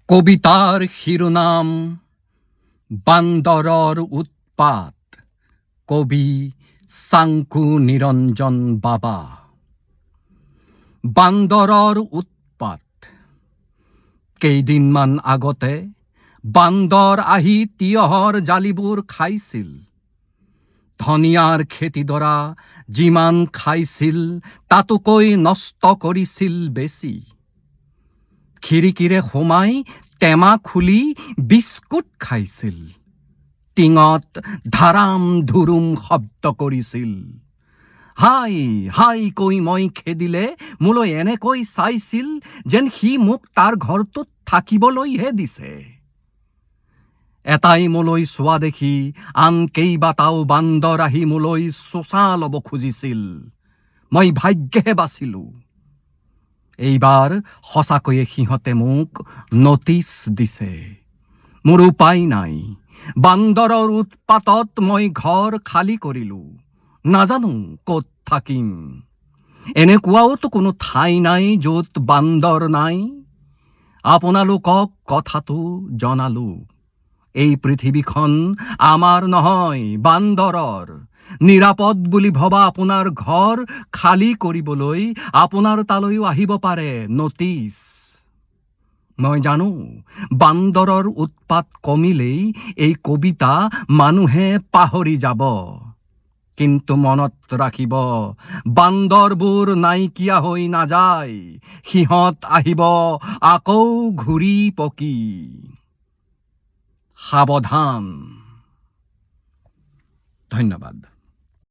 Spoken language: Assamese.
কবিতাৰ শিৰোনাম বান্দৰৰ উৎপাত। কবি চাংকু নিৰঞ্জন বাবা। বান্দৰৰ উৎপাত। কেইদিনমান আগতে বান্দৰ আহি তিয়হৰ জালিবোৰ খাইছিল। ধনিয়াৰ খেতিডৰা যিমান খাইছিল তাতোকৈ নষ্ট কৰিছিল বেছি। খিৰিকীৰে সোমাই টেমা খুলি বিস্কুট খাইছিল। টিঙত ধাৰাম ধুৰুম শব্দ কৰিছিল। হাই হাই কৈ মই খেদিলে মোলৈ এনেকৈ চাইছিল যেন সি মোক তাৰ ঘৰটোত থাকিবলৈহে দিছে। এটাই মোলৈ চোৱা দেখি আন কেইবাটাও বান্দৰ আহি মোলৈ চোচা ল'ব খুজিছিল। মই ভাগ্যেহে বাচিলো। এইবাৰ সঁচাকৈয়ে সিহঁতে মোক নটিচ দিছে। মোৰ উপায় নাই। বান্দৰৰ উৎপাতত মই ঘৰ খালী কৰিলো। নাজানো ক'ত থাকিম। এনেকুৱাওতো কোনো ঠাই নাই য'ত বান্দৰ নাই। আপোনালোকক কথাটো জনালো। এই পৃথিৱীখন আমাৰ নহয়, বান্দৰৰ। নিৰাপদ বুলি ভবা আপোনাৰ ঘৰ খালী কৰিবলৈ আপোনাৰ তালৈও আহিব পাৰে নটিচ। মই জানো বান্দৰৰ উৎপাত কমিলেই এই কবিতা মানুহে পাহৰি যাব। কিন্তু মনত ৰাখিব, বান্দৰবোৰ নাইকিয়া হৈ নাযায়। সিহঁত আহিব আকৌ ঘূৰি পকি। সাৱধান। ধন্যবাদ।